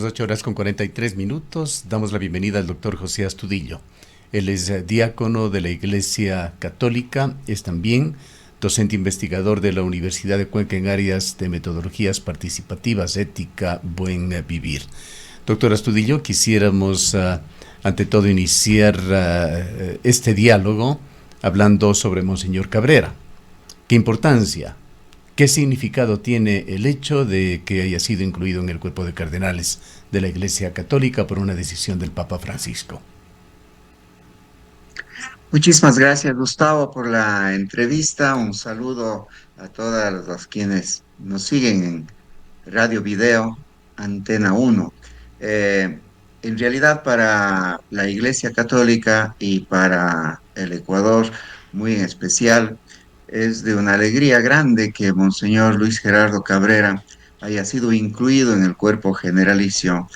8 horas con 43 minutos. Damos la bienvenida al doctor José Astudillo. Él es diácono de la Iglesia Católica, es también docente investigador de la Universidad de Cuenca en áreas de metodologías participativas, ética, buen vivir. Doctor Astudillo, quisiéramos ante todo iniciar este diálogo hablando sobre Monseñor Cabrera. ¿Qué importancia? ¿Qué significado tiene el hecho de que haya sido incluido en el cuerpo de cardenales de la Iglesia Católica por una decisión del Papa Francisco? Muchísimas gracias, Gustavo, por la entrevista. Un saludo a todas las quienes nos siguen en Radio Video Antena 1. Eh, en realidad, para la Iglesia Católica y para el Ecuador, muy en especial, es de una alegría grande que Monseñor Luis Gerardo Cabrera haya sido incluido en el cuerpo generalicio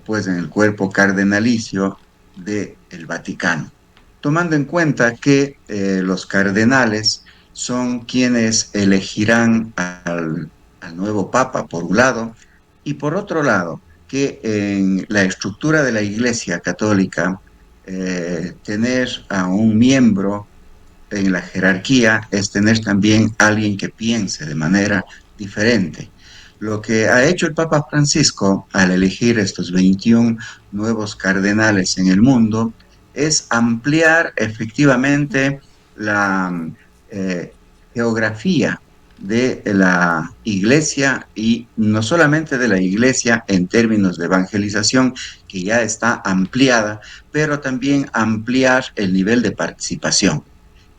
pues en el cuerpo cardenalicio del Vaticano, tomando en cuenta que los cardenales son quienes elegirán al nuevo Papa, por un lado, y por otro lado, que en la estructura de la Iglesia Católica, tener a un miembro en la jerarquía es tener también alguien que piense de manera diferente. Lo que ha hecho el Papa Francisco al elegir estos 21 nuevos cardenales en el mundo es ampliar efectivamente la eh, geografía de la iglesia, y no solamente de la iglesia en términos de evangelización, que ya está ampliada, pero también ampliar el nivel de participación.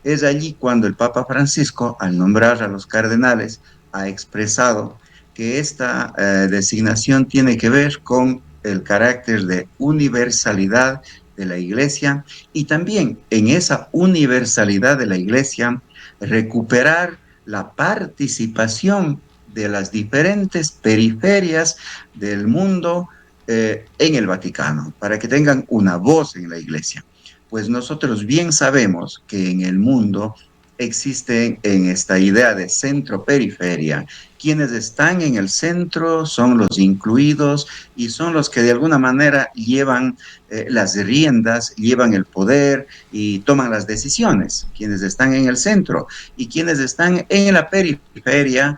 Es allí cuando el Papa Francisco, al nombrar a los cardenales, ha expresado que esta designación tiene que ver con el carácter de universalidad de la Iglesia, y también en esa universalidad de la Iglesia recuperar la participación de las diferentes periferias del mundo en el Vaticano, para que tengan una voz en la Iglesia. Pues nosotros bien sabemos que en el mundo existe en esta idea de centro-periferia. Quienes están en el centro son los incluidos y son los que de alguna manera llevan las riendas, llevan el poder y toman las decisiones. Quienes están en el centro y quienes están en la periferia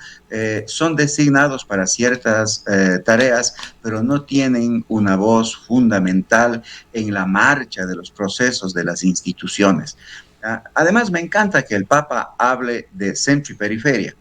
son designados para ciertas tareas, pero no tienen una voz fundamental en la marcha de los procesos de las instituciones. Además, me encanta que el Papa hable de centro y periferia.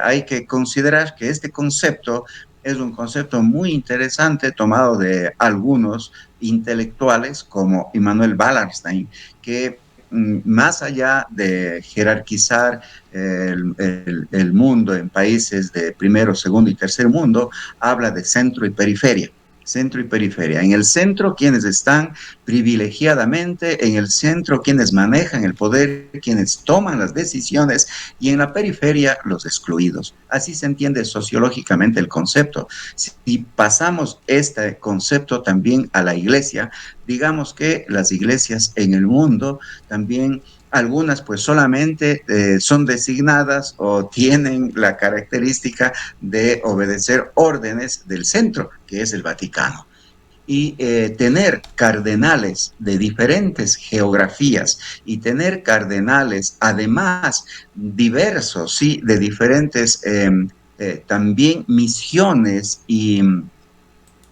Hay que considerar que este concepto es un concepto muy interesante tomado de algunos intelectuales como Immanuel Wallerstein, que más allá de jerarquizar el mundo en países de primero, segundo y tercer mundo, habla de centro y periferia. Centro y periferia. En el centro, quienes están privilegiadamente, en el centro, quienes manejan el poder, quienes toman las decisiones, y en la periferia, los excluidos. Así se entiende sociológicamente el concepto. Si pasamos este concepto también a la iglesia, digamos que las iglesias en el mundo también, algunas pues solamente son designadas o tienen la característica de obedecer órdenes del centro, que es el Vaticano. Y tener cardenales de diferentes geografías y tener cardenales además diversos, ¿sí? De diferentes también misiones y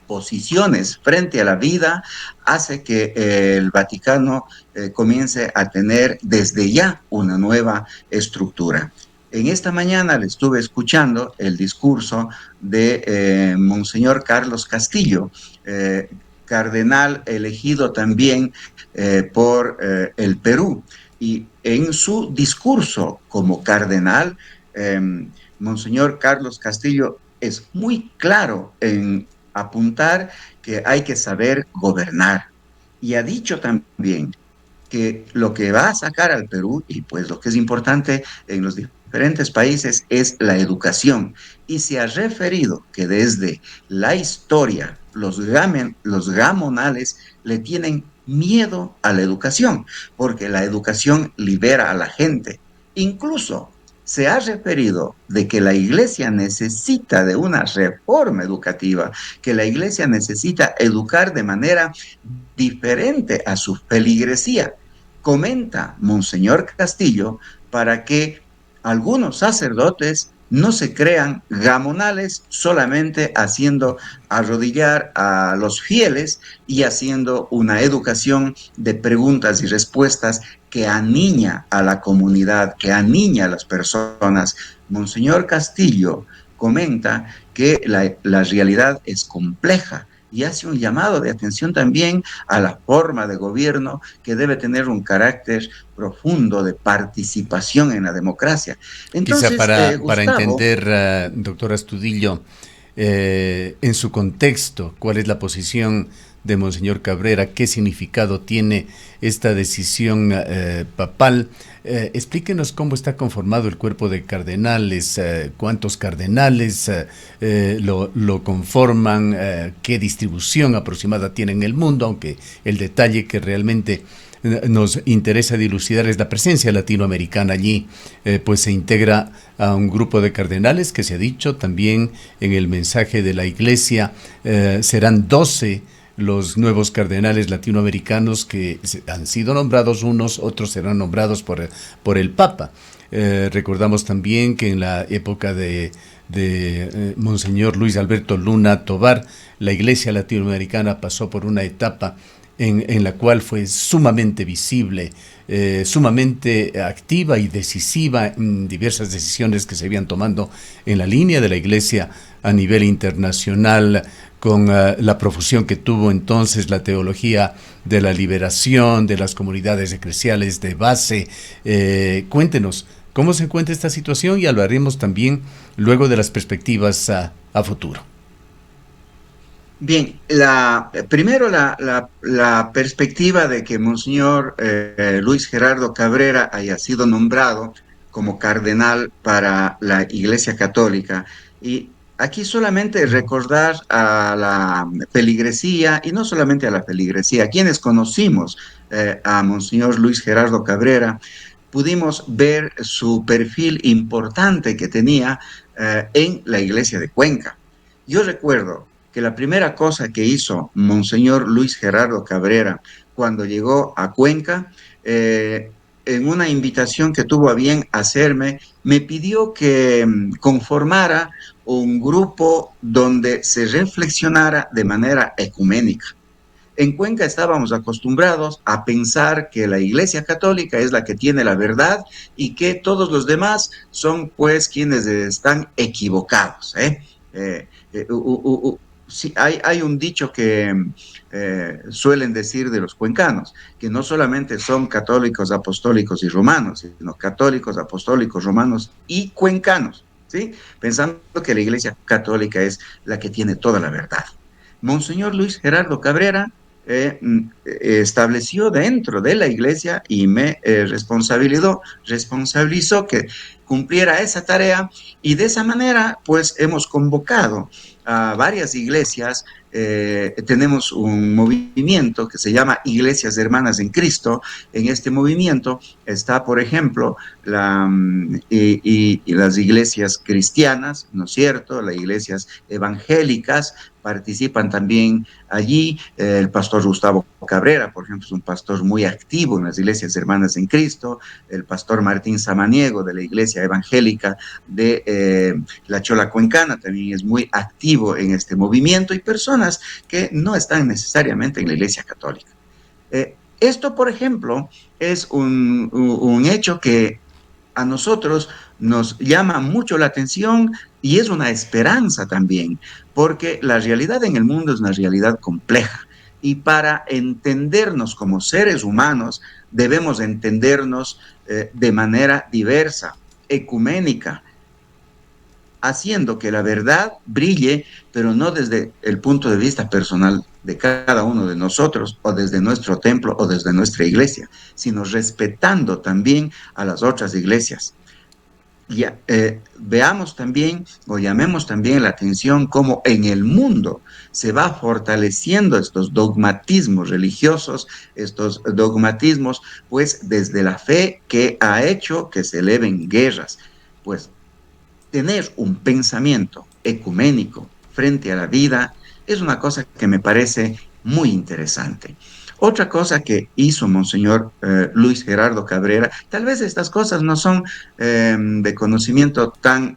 posiciones frente a la vida, hace que el Vaticano comience a tener desde ya una nueva estructura. En esta mañana le estuve escuchando el discurso de Monseñor Carlos Castillo, cardenal elegido también por el Perú. Y en su discurso como cardenal, eh, Monseñor Carlos Castillo es muy claro en apuntar que hay que saber gobernar. Y ha dicho también que lo que va a sacar al Perú, y pues lo que es importante en los diferentes países, es la educación. Y se ha referido que desde la historia los gamonales le tienen miedo a la educación, porque la educación libera a la gente. Incluso se ha referido de que la iglesia necesita de una reforma educativa, que la iglesia necesita educar de manera diferente a su feligresía. Comenta Monseñor Castillo para que algunos sacerdotes no se crean gamonales solamente haciendo arrodillar a los fieles y haciendo una educación de preguntas y respuestas que aniña a la comunidad, que aniña a las personas. Monseñor Castillo comenta que la realidad es compleja y hace un llamado de atención también a la forma de gobierno que debe tener un carácter profundo de participación en la democracia. Quizá Entonces, para Gustavo, entender, doctor Astudillo, en su contexto, cuál es la posición de Monseñor Cabrera, qué significado tiene esta decisión papal. Explíquenos cómo está conformado el cuerpo de cardenales, cuántos cardenales lo conforman, qué distribución aproximada tiene en el mundo, aunque el detalle que realmente nos interesa dilucidar es la presencia latinoamericana allí, pues se integra a un grupo de cardenales que se ha dicho también en el mensaje de la Iglesia, serán 12 los nuevos cardenales latinoamericanos que han sido nombrados unos, otros serán nombrados por el Papa. Recordamos también que en la época de Monseñor Luis Alberto Luna Tovar, la Iglesia latinoamericana pasó por una etapa en la cual fue sumamente visible, sumamente activa y decisiva en diversas decisiones que se habían tomando en la línea de la Iglesia a nivel internacional, con la profusión que tuvo entonces la teología de la liberación, de las comunidades eclesiales de base. Cuéntenos, ¿cómo se encuentra esta situación? Y hablaremos también luego de las perspectivas a futuro. bien, primero la perspectiva de que Monseñor Luis Gerardo Cabrera haya sido nombrado como cardenal para la Iglesia Católica. Y aquí solamente recordar a la feligresía, y no solamente a la feligresía, quienes conocimos a Monseñor Luis Gerardo Cabrera, pudimos ver su perfil importante que tenía en la Iglesia de Cuenca. Yo recuerdo que la primera cosa que hizo Monseñor Luis Gerardo Cabrera cuando llegó a Cuenca, en una invitación que tuvo a bien hacerme, me pidió que conformara un grupo donde se reflexionara de manera ecuménica. En Cuenca estábamos acostumbrados a pensar que la Iglesia Católica es la que tiene la verdad y que todos los demás son pues quienes están equivocados. Sí, hay un dicho que suelen decir de los cuencanos, que no solamente son católicos, apostólicos y romanos, sino católicos, apostólicos, romanos y cuencanos, ¿sí? Pensando que la Iglesia Católica es la que tiene toda la verdad. Monseñor Luis Gerardo Cabrera estableció dentro de la iglesia y me responsabilizó que cumpliera esa tarea y de esa manera pues hemos convocado a varias iglesias. Tenemos un movimiento que se llama Iglesias Hermanas en Cristo. En este movimiento está, por ejemplo, y las iglesias cristianas, ¿no es cierto? Las iglesias evangélicas participan también allí. El pastor Gustavo Cabrera, por ejemplo, es un pastor muy activo en las iglesias hermanas en Cristo. El pastor Martín Samaniego de la iglesia evangélica de la Chola Cuencana también es muy activo en este movimiento y personas que no están necesariamente en la iglesia católica. Esto, por ejemplo, es un hecho que a nosotros nos llama mucho la atención y es una esperanza también, porque la realidad en el mundo es una realidad compleja y para entendernos como seres humanos debemos entendernos de manera diversa, ecuménica, haciendo que la verdad brille, pero no desde el punto de vista personal de cada uno de nosotros o desde nuestro templo o desde nuestra iglesia, sino respetando también a las otras iglesias. Ya, veamos también o llamemos también la atención cómo en el mundo se va fortaleciendo estos dogmatismos religiosos, estos dogmatismos, pues desde la fe que ha hecho que se eleven guerras. pues tener un pensamiento ecuménico frente a la vida es una cosa que me parece muy interesante. Otra cosa que hizo Monseñor Luis Gerardo Cabrera, tal vez estas cosas no son de conocimiento tan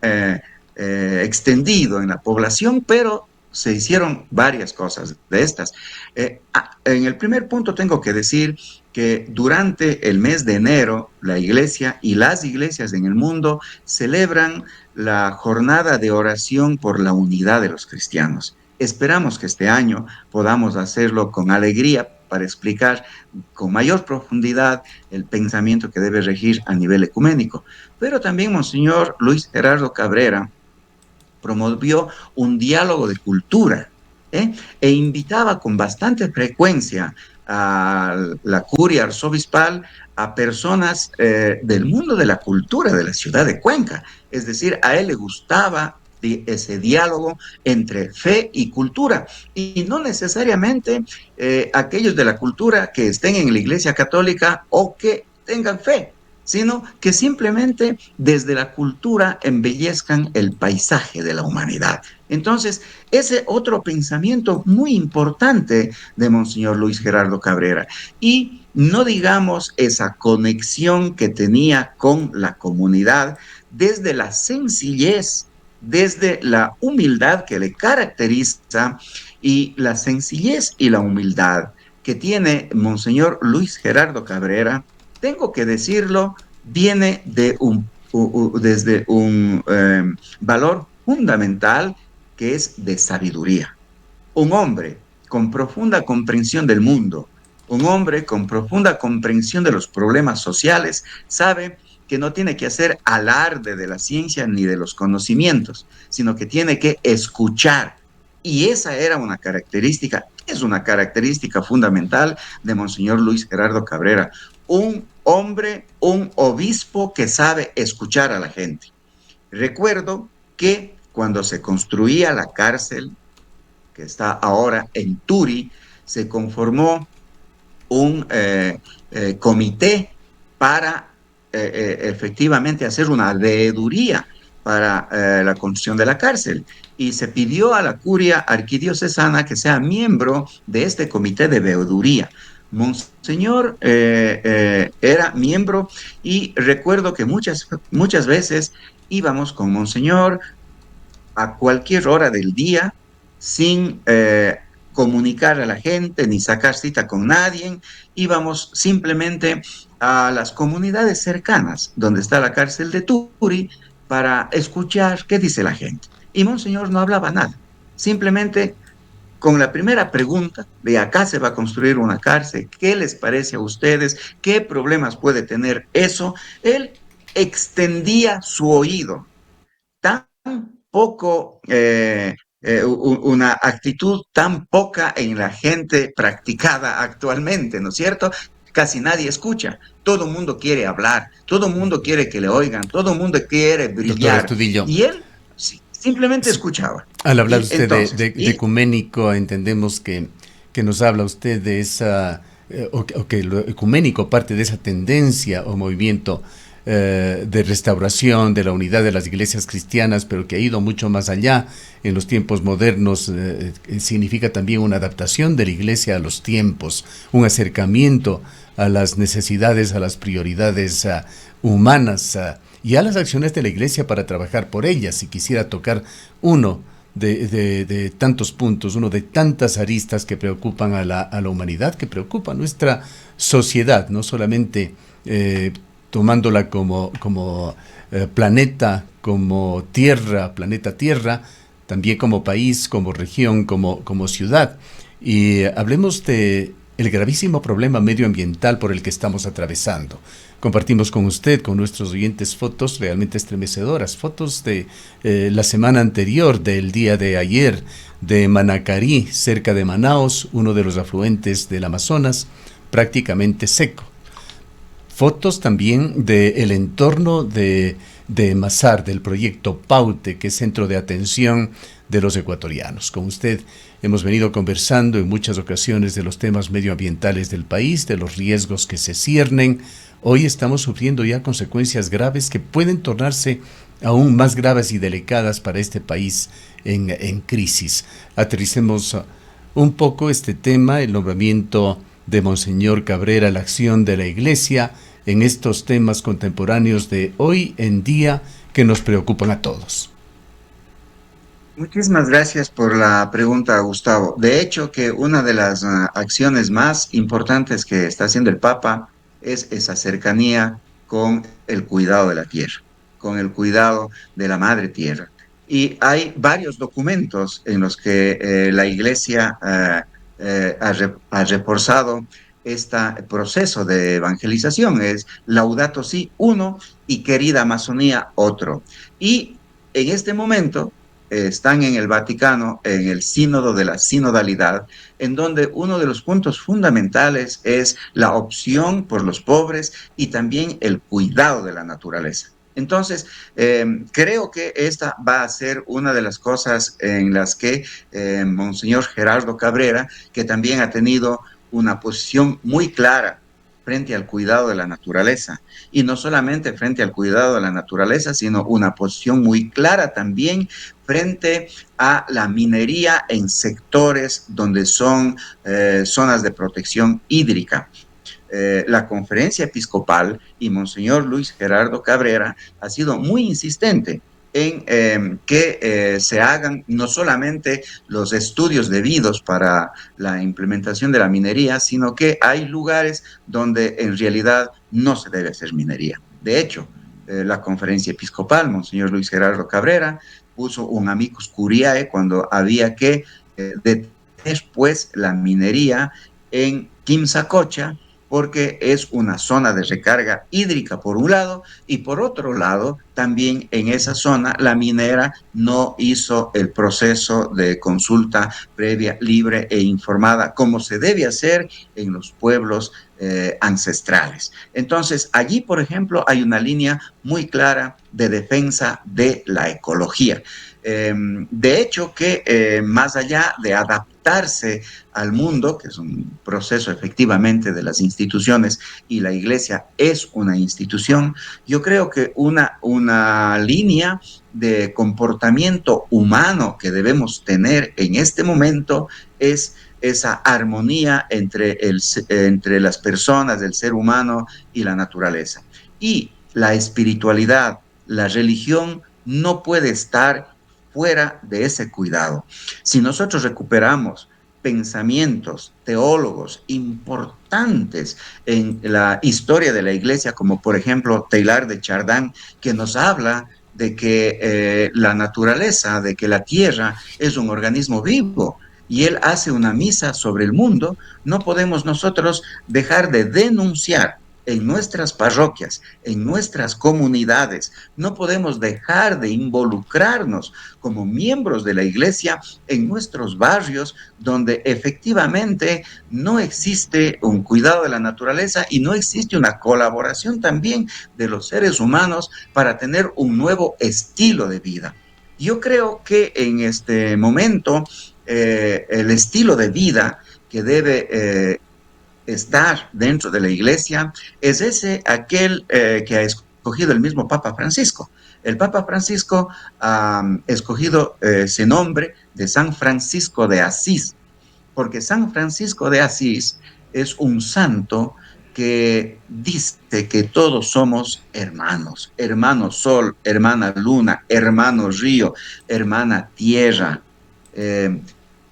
extendido en la población, pero se hicieron varias cosas de estas. En el primer punto tengo que decir que durante el mes de enero la iglesia y las iglesias en el mundo celebran la jornada de oración por la unidad de los cristianos. Esperamos que este año podamos hacerlo con alegría para explicar con mayor profundidad el pensamiento que debe regir a nivel ecuménico. Pero también Monseñor Luis Gerardo Cabrera promovió un diálogo de cultura, e invitaba con bastante frecuencia a la curia arzobispal a personas del mundo de la cultura de la ciudad de Cuenca. Es decir, a él le gustaba ese diálogo entre fe y cultura, y no necesariamente aquellos de la cultura que estén en la Iglesia Católica o que tengan fe, sino que simplemente desde la cultura embellezcan el paisaje de la humanidad. Entonces, ese otro pensamiento muy importante de Monseñor Luis Gerardo Cabrera. Y no digamos esa conexión que tenía con la comunidad desde la sencillez, desde la humildad que le caracteriza, y la sencillez y la humildad que tiene Monseñor Luis Gerardo Cabrera, tengo que decirlo, viene desde un valor fundamental que es de sabiduría. Un hombre con profunda comprensión del mundo, un hombre con profunda comprensión de los problemas sociales, sabe que no tiene que hacer alarde de la ciencia ni de los conocimientos, sino que tiene que escuchar. Y esa era una característica, es una característica fundamental de Monseñor Luis Gerardo Cabrera, un hombre, un obispo que sabe escuchar a la gente. Recuerdo que cuando se construía la cárcel, que está ahora en Turi, se conformó un comité para efectivamente hacer una veeduría para la construcción de la cárcel, y se pidió a la curia arquidiocesana que sea miembro de este comité de veeduría. Monseñor era miembro, y recuerdo que muchas veces íbamos con Monseñor a cualquier hora del día sin comunicar a la gente ni sacar cita con nadie. Íbamos simplemente a las comunidades cercanas donde está la cárcel de Turi para escuchar qué dice la gente. Y Monseñor no hablaba nada, simplemente con la primera pregunta de acá se va a construir una cárcel, ¿qué les parece a ustedes? ¿Qué problemas puede tener eso? Él extendía su oído, tan poco, una actitud tan poca en la gente practicada actualmente, ¿no es cierto? Casi nadie escucha, todo el mundo quiere hablar, todo el mundo quiere que le oigan, todo el mundo quiere Doctor brillar, Astudillo, y él simplemente escuchaba. al hablar Y usted entonces, de ecuménico, entendemos que nos habla usted de esa, o que lo ecuménico parte de esa tendencia o movimiento de restauración de la unidad de las iglesias cristianas, pero que ha ido mucho más allá en los tiempos modernos. Significa también una adaptación de la iglesia a los tiempos, un acercamiento a las necesidades, a las prioridades humanas y a las acciones de la iglesia para trabajar por ellas. Si quisiera tocar uno de tantos puntos, uno de tantas aristas que preocupan a la humanidad, que preocupa a nuestra sociedad, no solamente tomándola como planeta, como tierra, planeta Tierra, también como país, como región, como ciudad. Y hablemos de el gravísimo problema medioambiental por el que estamos atravesando. Compartimos con usted, con nuestros oyentes, fotos realmente estremecedoras, fotos de la semana anterior, del día de ayer, de Manacarí, cerca de Manaos, uno de los afluentes del Amazonas, prácticamente seco. Fotos también del entorno de Masar, del proyecto Paute, que es centro de atención de los ecuatorianos. Con usted hemos venido conversando en muchas ocasiones de los temas medioambientales del país, de los riesgos que se ciernen. Hoy estamos sufriendo ya consecuencias graves que pueden tornarse aún más graves y delicadas para este país en crisis. Aterricemos un poco este tema, el nombramiento de Monseñor Cabrera, la acción de la Iglesia en estos temas contemporáneos de hoy en día que nos preocupan a todos. Muchísimas gracias por la pregunta, Gustavo. De hecho, que una de las acciones más importantes que está haciendo el Papa es esa cercanía con el cuidado de la tierra, con el cuidado de la madre tierra. Y hay varios documentos en los que la Iglesia ha reforzado este proceso de evangelización. Es Laudato Si uno y Querida Amazonía otro. Y en este momento están en el Vaticano, en el sínodo de la sinodalidad, en donde uno de los puntos fundamentales es la opción por los pobres y también el cuidado de la naturaleza. Entonces, creo que esta va a ser una de las cosas en las que Monseñor Gerardo Cabrera, que también ha tenido una posición muy clara frente al cuidado de la naturaleza. Y no solamente frente al cuidado de la naturaleza, sino una posición muy clara también frente a la minería en sectores donde son zonas de protección hídrica. La conferencia episcopal y Monseñor Luis Gerardo Cabrera ha sido muy insistente en que se hagan no solamente los estudios debidos para la implementación de la minería, sino que hay lugares donde en realidad no se debe hacer minería. De hecho, la conferencia episcopal, Monseñor Luis Gerardo Cabrera, puso un amicus curiae cuando había que detener pues la minería en Quimsacocha, porque es una zona de recarga hídrica por un lado y por otro lado también en esa zona la minera no hizo el proceso de consulta previa, libre e informada como se debe hacer en los pueblos ancestrales. Entonces allí, por ejemplo, hay una línea muy clara de defensa de la ecología. De hecho, que más allá de adaptarse al mundo, que es un proceso efectivamente de las instituciones y la Iglesia es una institución, yo creo que una línea de comportamiento humano que debemos tener en este momento es esa armonía entre las personas, el ser humano y la naturaleza. Y la espiritualidad, la religión no puede estar fuera de ese cuidado. Si nosotros recuperamos pensamientos, teólogos importantes en la historia de la Iglesia, como por ejemplo Teilhard de Chardin, que nos habla de que la naturaleza, de que la tierra es un organismo vivo, y él hace una misa sobre el mundo, no podemos nosotros dejar de denunciar en nuestras parroquias, en nuestras comunidades. No podemos dejar de involucrarnos como miembros de la Iglesia en nuestros barrios donde efectivamente no existe un cuidado de la naturaleza y no existe una colaboración también de los seres humanos para tener un nuevo estilo de vida. Yo creo que en este momento el estilo de vida que debe estar dentro de la Iglesia es aquel que ha escogido el mismo Papa Francisco. El Papa Francisco ha escogido ese nombre de San Francisco de Asís, porque San Francisco de Asís es un santo que dice que todos somos hermanos, hermano sol, hermana luna, hermano río, hermana tierra.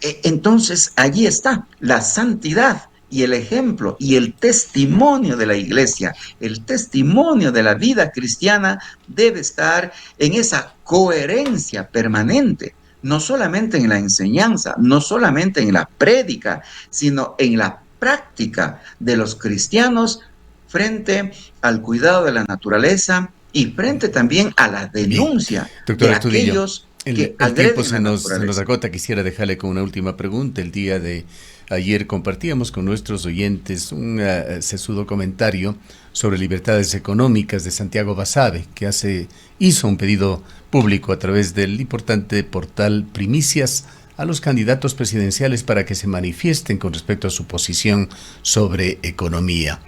Entonces allí está la santidad y el ejemplo y el testimonio de la Iglesia, el testimonio de la vida cristiana debe estar en esa coherencia permanente, no solamente en la enseñanza, no solamente en la prédica, sino en la práctica de los cristianos frente al cuidado de la naturaleza y frente también a la denuncia doctor de Astudillo, aquellos que el tiempo agreden la se nos naturaleza. agota. Quisiera dejarle con una última pregunta. El día de ayer compartíamos con nuestros oyentes un sesudo comentario sobre libertades económicas de Santiago Basabe, que hizo un pedido público a través del importante portal Primicias a los candidatos presidenciales para que se manifiesten con respecto a su posición sobre economía.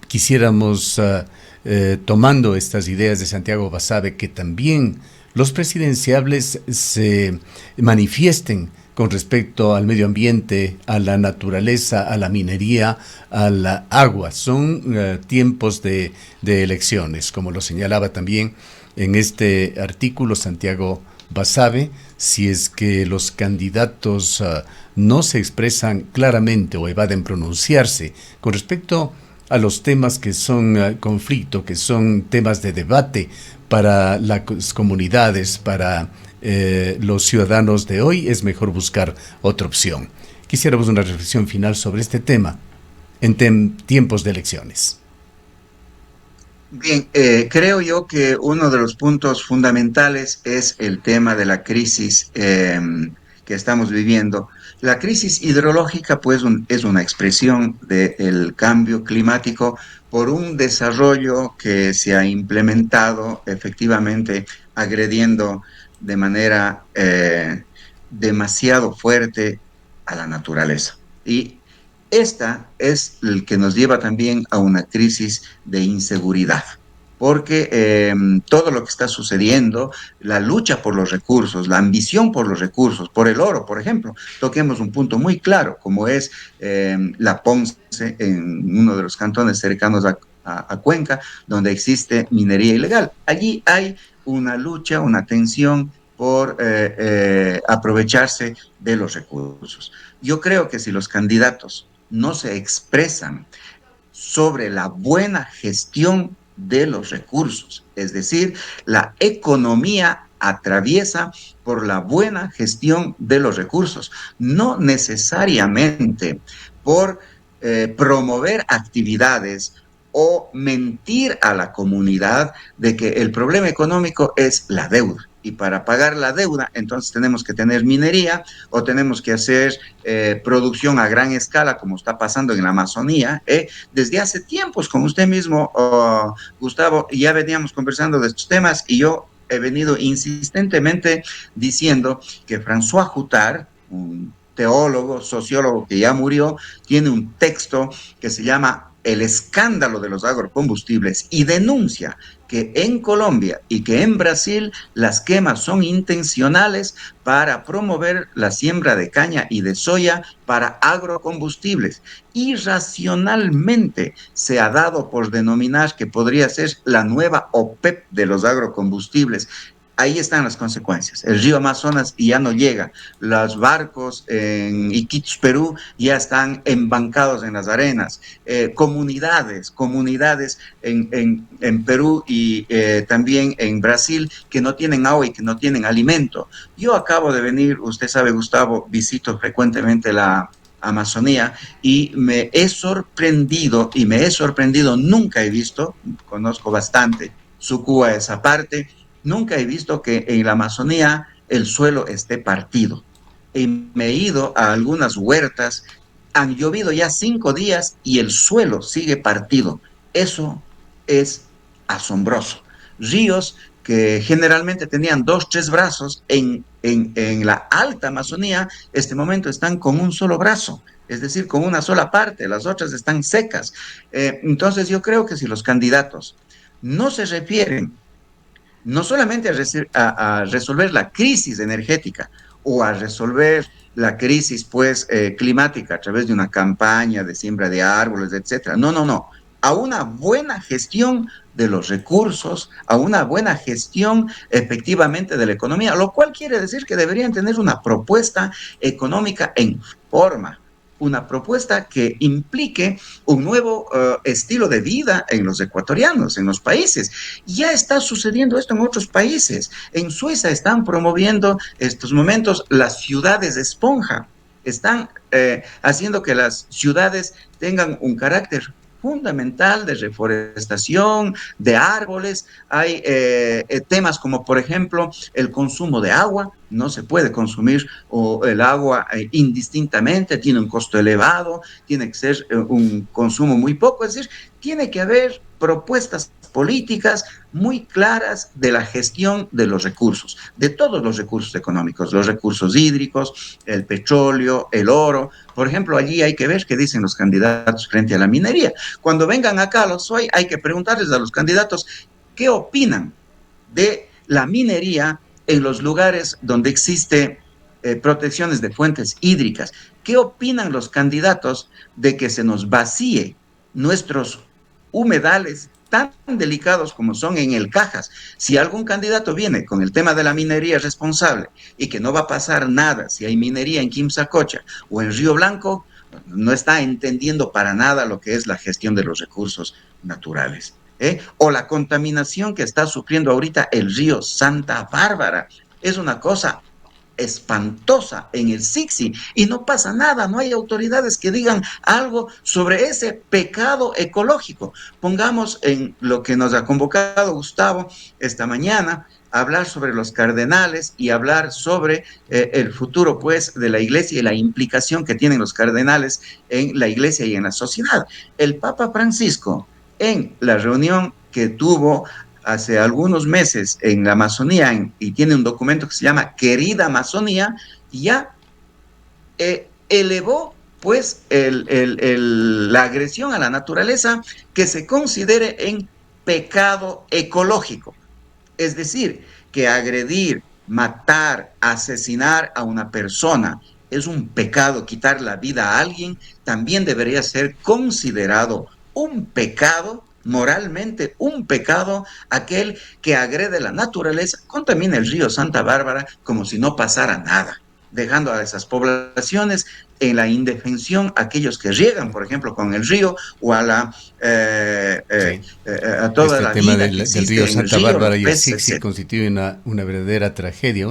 Quisiéramos tomando estas ideas de Santiago Basabe, que también los presidenciables se manifiesten con respecto al medio ambiente, a la naturaleza, a la minería, a la agua. Son tiempos de elecciones, como lo señalaba también en este artículo Santiago Basabe. Si es que los candidatos no se expresan claramente o evaden pronunciarse con respecto a los temas que son conflicto, que son temas de debate para las comunidades, para los ciudadanos de hoy, es mejor buscar otra opción. Quisiéramos una reflexión final sobre este tema en tiempos de elecciones. Bien, creo yo que uno de los puntos fundamentales es el tema de la crisis que estamos viviendo. La crisis hidrológica, pues, es una expresión del cambio climático por un desarrollo que se ha implementado efectivamente agrediendo de manera demasiado fuerte a la naturaleza. Y esta es el que nos lleva también a una crisis de inseguridad, porque todo lo que está sucediendo, la lucha por los recursos, la ambición por los recursos, por el oro, por ejemplo, toquemos un punto muy claro, como es la Ponce, en uno de los cantones cercanos a Cuenca, donde existe minería ilegal. Allí hay una lucha, una tensión por aprovecharse de los recursos. Yo creo que si los candidatos no se expresan sobre la buena gestión de los recursos, es decir, la economía atraviesa por la buena gestión de los recursos, no necesariamente por promover actividades o mentir a la comunidad de que el problema económico es la deuda. Y para pagar la deuda, entonces tenemos que tener minería o tenemos que hacer producción a gran escala, como está pasando en la Amazonía. Desde hace tiempos, con usted mismo, Gustavo, ya veníamos conversando de estos temas y yo he venido insistentemente diciendo que François Huttard, un teólogo, sociólogo que ya murió, tiene un texto que se llama El escándalo de los agrocombustibles y denuncia que en Colombia y que en Brasil las quemas son intencionales para promover la siembra de caña y de soya para agrocombustibles. Irracionalmente se ha dado por denominar que podría ser la nueva OPEP de los agrocombustibles. Ahí están las consecuencias. El río Amazonas ya no llega. Los barcos en Iquitos, Perú, ya están embancados en las arenas. Comunidades en Perú y también en Brasil que no tienen agua y que no tienen alimento. Yo acabo de venir, usted sabe, Gustavo, visito frecuentemente la Amazonía y me he sorprendido, nunca he visto, conozco bastante Sucúa esa parte, nunca he visto que en la Amazonía el suelo esté partido. Y me he ido a algunas huertas, han llovido ya 5 días y el suelo sigue partido. Eso es asombroso. Ríos que generalmente tenían 2, 3 brazos en la alta Amazonía, este momento están con un solo brazo, es decir, con una sola parte, las otras están secas. Entonces yo creo que si los candidatos no se refieren no solamente a resolver la crisis energética o a resolver la crisis pues climática a través de una campaña de siembra de árboles, etcétera. No, no, no. A una buena gestión de los recursos, a una buena gestión efectivamente de la economía, lo cual quiere decir que deberían tener una propuesta económica en forma, una propuesta que implique un nuevo estilo de vida en los ecuatorianos, en los países. Ya está sucediendo esto en otros países. En Suiza están promoviendo estos momentos las ciudades de esponja. Están haciendo que las ciudades tengan un carácter fundamental de reforestación, de árboles. Hay temas como, por ejemplo, el consumo de agua. No se puede consumir el agua indistintamente, tiene un costo elevado, tiene que ser un consumo muy poco. Es decir, tiene que haber propuestas políticas muy claras de la gestión de los recursos, de todos los recursos económicos, los recursos hídricos, el petróleo, el oro. Por ejemplo, allí hay que ver qué dicen los candidatos frente a la minería. Cuando vengan acá a los hoy, hay que preguntarles a los candidatos qué opinan de la minería en los lugares donde existe protecciones de fuentes hídricas. ¿Qué opinan los candidatos de que se nos vacíe nuestros humedales tan delicados como son en el Cajas? Si algún candidato viene con el tema de la minería responsable y que no va a pasar nada si hay minería en Quimsacocha o en Río Blanco, no está entendiendo para nada lo que es la gestión de los recursos naturales. O la contaminación que está sufriendo ahorita el río Santa Bárbara. Es una cosa espantosa en el Sixi y no pasa nada, no hay autoridades que digan algo sobre ese pecado ecológico. Pongamos en lo que nos ha convocado Gustavo esta mañana, hablar sobre los cardenales y hablar sobre el futuro pues de la iglesia y la implicación que tienen los cardenales en la iglesia y en la sociedad. El Papa Francisco en la reunión que tuvo hace algunos meses en la Amazonía y tiene un documento que se llama Querida Amazonía, ya elevó pues la agresión a la naturaleza que se considere en pecado ecológico. Es decir, que agredir, matar, asesinar a una persona es un pecado, quitar la vida a alguien también debería ser considerado un pecado, moralmente un pecado, aquel que agrede la naturaleza, contamina el río Santa Bárbara como si no pasara nada, dejando a esas poblaciones en la indefensión, aquellos que riegan, por ejemplo, con el río o Sí. a toda Este la tema vida que del existe río en el Santa río, los Bárbara y el peces, Sixi etc. constituye una verdadera tragedia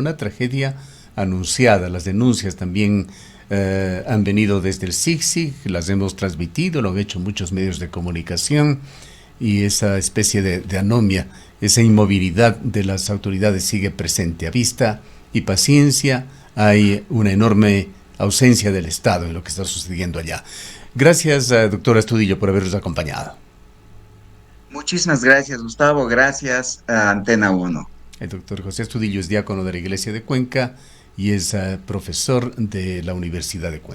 anunciada. Las denuncias también han venido desde el Sixi, las hemos transmitido, lo han hecho muchos medios de comunicación, y esa especie de anomia, esa inmovilidad de las autoridades sigue presente. A vista y paciencia hay una enorme ausencia del Estado en lo que está sucediendo allá. Gracias, doctora Astudillo, por habernos acompañado. Muchísimas gracias, Gustavo. Gracias a Antena 1. El doctor José Astudillo es diácono de la Iglesia de Cuenca y es profesor de la Universidad de Cuenca.